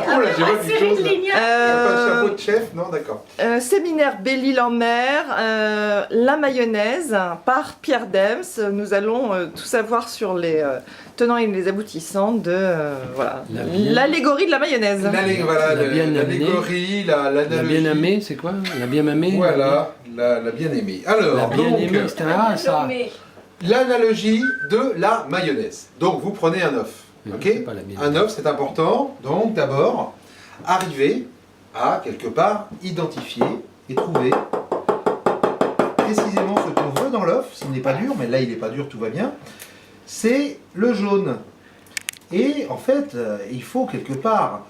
Oh là, j'ai pas quelque chose là. Il n'y a pas de chapeau de chef, non, d'accord. Séminaire Belle-Île-en-Mer, la mayonnaise par Pierre Dems. Nous allons tout savoir sur les tenants et les aboutissants de voilà, l'allégorie de la mayonnaise. Voilà, l'allégorie, l'analogie. La bien-aimée, c'est quoi? La bien-aimée? Voilà, la bien-aimée. Alors, la bien-aimée, donc, etc. Ça... l'analogie de la mayonnaise. Donc, vous prenez un œuf. Ok, un œuf, c'est important. Donc, d'abord, arriver à, quelque part, identifier et trouver précisément ce qu'on veut dans l'œuf. S'il n'est pas dur, mais là, il n'est pas dur, tout va bien. C'est le jaune. Et, en fait, il faut, quelque part,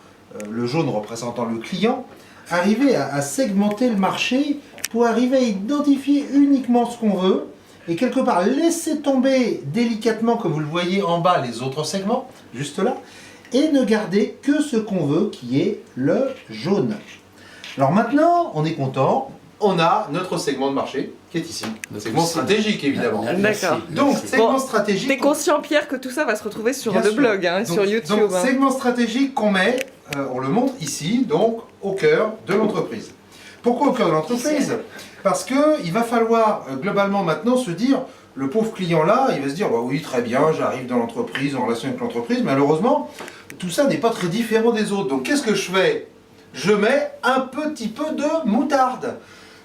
le jaune représentant le client, arriver à segmenter le marché pour arriver à identifier uniquement ce qu'on veut et quelque part laisser tomber délicatement, comme vous le voyez en bas, les autres segments, juste là, et ne garder que ce qu'on veut, qui est le jaune. Alors maintenant, on est content, on a notre segment de marché, qui est ici. Segment stratégique, évidemment. D'accord. Donc, segment stratégique... T'es conscient, Pierre, que tout ça va se retrouver sur Bien le sûr. blog, hein, Donc, sur YouTube. Donc, segment stratégique qu'on met, on le montre ici, donc au cœur de l'entreprise. Pourquoi au cœur de l'entreprise? Parce qu'il va falloir globalement maintenant se dire, le pauvre client là, il va se dire, bah oui très bien, j'arrive dans l'entreprise, en relation avec l'entreprise, malheureusement, tout ça n'est pas très différent des autres. Donc qu'est-ce que je fais? Je mets un petit peu de moutarde.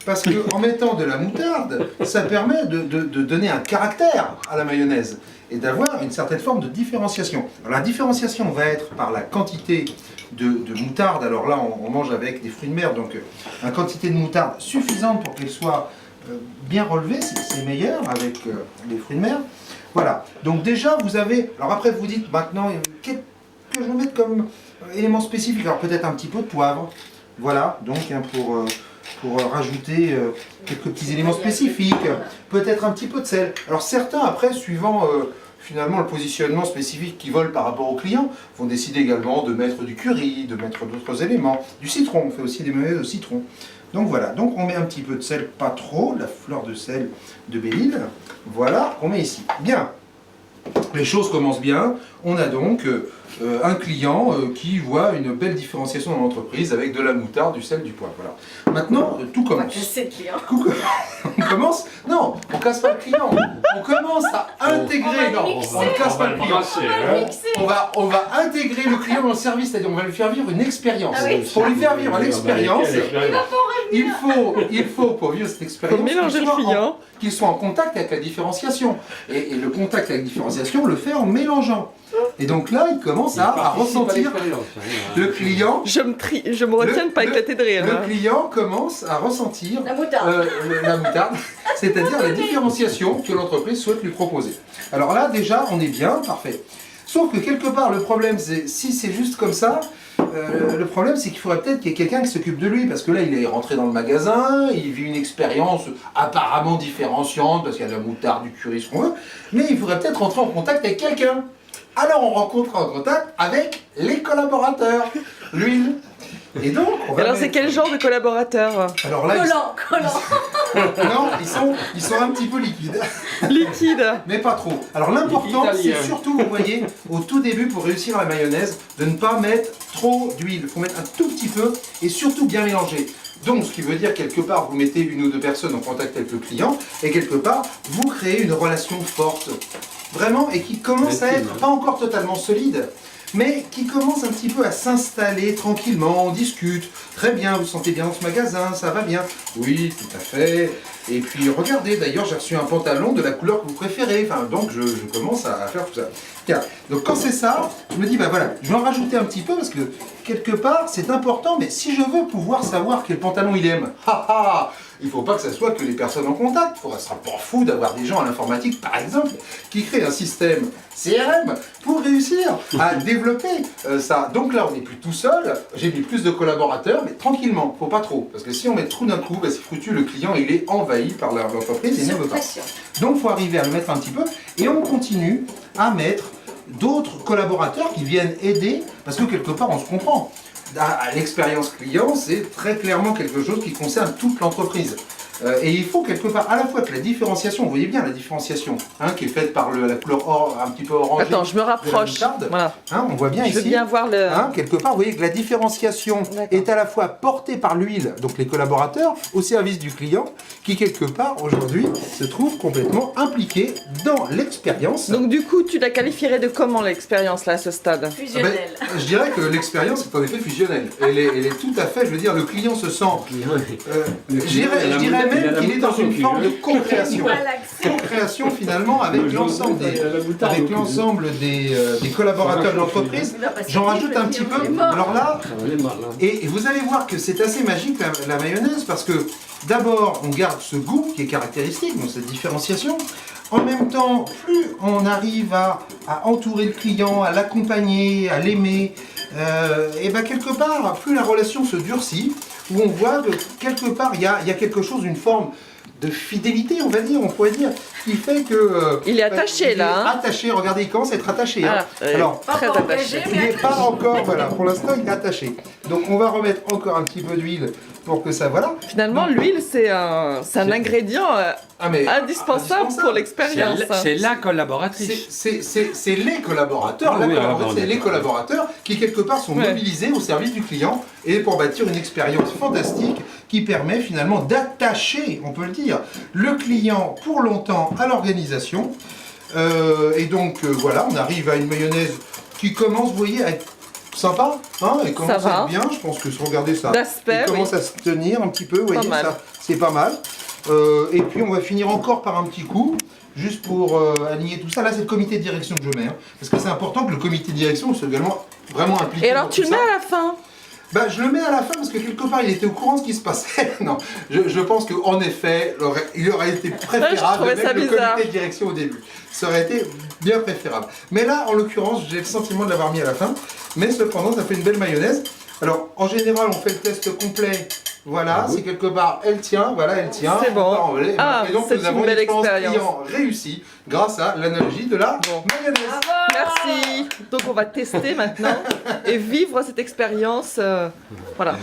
Parce qu'en mettant de la moutarde, ça permet de donner un caractère à la mayonnaise et d'avoir une certaine forme de différenciation. Alors, la différenciation va être par la quantité de moutarde. Alors là, on mange avec des fruits de mer, donc une quantité de moutarde suffisante pour qu'elle soit bien relevée, c'est meilleur avec les fruits de mer. Voilà, donc déjà vous avez... Alors après vous dites maintenant, qu'est-ce que je vais mettre comme élément spécifique? Alors peut-être un petit peu de poivre, voilà, donc hein, pour rajouter quelques petits éléments spécifiques, peut-être un petit peu de sel. Alors certains après, suivant finalement le positionnement spécifique qu'ils veulent par rapport au client, vont décider également de mettre du curry, de mettre d'autres éléments, du citron, on fait aussi des mayonnaises au citron. Donc voilà, donc on met un petit peu de sel, pas trop, la fleur de sel de Belle-Île, voilà, on met ici. Bien, les choses commencent bien, on a donc un client qui voit une belle différenciation dans l'entreprise avec de la moutarde, du sel, du poivre. Voilà. Maintenant, tout commence. On va casser le client. On commence. Non, on casse pas le client. On commence à intégrer. Non, on ne casse pas le client. On va intégrer le client dans le service, c'est-à-dire on va lui faire vivre une expérience. Ah oui. Pour lui faire vivre l'expérience, il faut pour vivre cette expérience mélanger le client. qu'il soit en contact avec la différenciation. Et le contact avec la différenciation, on le fait en mélangeant. Et donc là, il commence à ressentir le client. Je me retiens de pas éclater de rire. Le client commence à ressentir La moutarde. la moutarde, c'est-à-dire la différenciation que l'entreprise souhaite lui proposer. Alors là, déjà, on est bien, parfait. Sauf que quelque part, le problème, c'est si c'est juste comme ça, le problème, c'est qu'il faudrait peut-être qu'il y ait quelqu'un qui s'occupe de lui, parce que là, il est rentré dans le magasin, il vit une expérience apparemment différenciante, parce qu'il y a de la moutarde, du curry, ce qu'on veut, mais il faudrait peut-être rentrer en contact avec quelqu'un. Alors on rencontre en contact avec les collaborateurs, l'huile. Et donc, on va Alors mettre... c'est quel genre de collaborateur? Alors là, Collant. non, ils sont un petit peu liquides. Liquide. Mais pas trop. Alors l'important, c'est Italien. surtout, vous voyez, au tout début, pour réussir la mayonnaise, de ne pas mettre trop d'huile. Il faut mettre un tout petit peu et surtout bien mélanger. Donc, ce qui veut dire, quelque part, vous mettez une ou deux personnes en contact avec le client et quelque part, vous créez une relation forte. Vraiment, et qui commence à être pas encore totalement solide, mais qui commence un petit peu à s'installer tranquillement, on discute. Très bien, vous sentez bien dans ce magasin, ça va bien. Oui, tout à fait. Et puis regardez, d'ailleurs j'ai reçu un pantalon de la couleur que vous préférez. Enfin, donc je commence à faire tout ça. Tiens, donc quand c'est ça, je me dis, bah voilà, je vais en rajouter un petit peu parce que quelque part c'est important, mais si je veux pouvoir savoir quel pantalon il aime, il ne faut pas que ce soit que les personnes en contact. Il faudra, ce sera pas fou d'avoir des gens à l'informatique, par exemple, qui créent un système CRM pour réussir à développer ça. Donc là, on n'est plus tout seul. J'ai mis plus de collaborateurs, mais tranquillement, faut pas trop. Parce que si on met trop d'un coup, bah, c'est foutu, le client, il est envahi par l'entreprise et il ne veut pas. Donc, il faut arriver à le mettre un petit peu. Et on continue à mettre d'autres collaborateurs qui viennent aider, parce que quelque part, on se comprend. L'expérience client, c'est très clairement quelque chose qui concerne toute l'entreprise. Et il faut quelque part à la fois que la différenciation, vous voyez bien la différenciation, hein, qui est faite par la couleur un petit peu orangée. Attends, je me rapproche. moutarde. Voilà. Hein, on voit bien Je ici. veux bien voir le. Hein, quelque part, vous voyez que la différenciation est à la fois portée par l'huile, donc les collaborateurs, au service du client, qui quelque part aujourd'hui se trouve complètement impliqué dans l'expérience. Donc du coup, tu la qualifierais de comment l'expérience là à ce stade? Fusionnel. Je dirais que l'expérience est en effet fusionnelle. Elle est tout à fait, je veux dire, le client se sent. Je dirais même qu'il est dans une forme de co-création. Co-création finalement avec l'ensemble des collaborateurs de l'entreprise. J'en rajoute un petit peu. Alors là, et vous allez voir que c'est assez magique la mayonnaise parce que d'abord on garde ce goût qui est caractéristique, donc cette différenciation. En même temps, plus on arrive à entourer le client, à l'accompagner, à l'aimer, et bien quelque part, plus la relation se durcit, où on voit que quelque part il y a quelque chose, une forme de fidélité, on va dire, on pourrait dire, qui fait que... il est attaché là. Hein. Attaché, regardez, il commence à être attaché. Ah, hein. Alors, très attaché. il n'est pas encore, voilà, pour l'instant il est attaché. Donc on va remettre encore un petit peu d'huile pour que ça, voilà. Finalement, l'huile, c'est un ingrédient indispensable pour l'expérience. C'est la collaboratrice. C'est les collaborateurs, c'est les collaborateurs qui quelque part sont mobilisés au service du client et pour bâtir une expérience fantastique qui permet finalement d'attacher, on peut le dire, le client pour longtemps à l'organisation. Et donc voilà, on arrive à une mayonnaise qui commence, vous voyez, à être sympa, hein, elle commence à être bien, je pense que regardez ça, elle commence à se tenir un petit peu, vous voyez, ça, c'est pas mal. Et puis on va finir encore par un petit coup, juste pour aligner tout ça. Là c'est le comité de direction que je mets, hein, parce que c'est important que le comité de direction soit également vraiment impliqué. Et alors tu le mets à la fin? Bah, je le mets à la fin parce que quelque part il était au courant de ce qui se passait. Non, je pense qu'en effet, il aurait été préférable de mettre le comité de direction au début. Ça aurait été bien préférable. Mais là, en l'occurrence, j'ai le sentiment de l'avoir mis à la fin. Mais cependant, ça fait une belle mayonnaise. Alors, en général, on fait le test complet. Voilà, si quelque part elle tient, voilà, elle tient. C'est bon. Et donc nous avons une expérience client réussie grâce à l'analogie de la mayonnaise. Merci. Donc on va tester maintenant et vivre cette expérience. Voilà.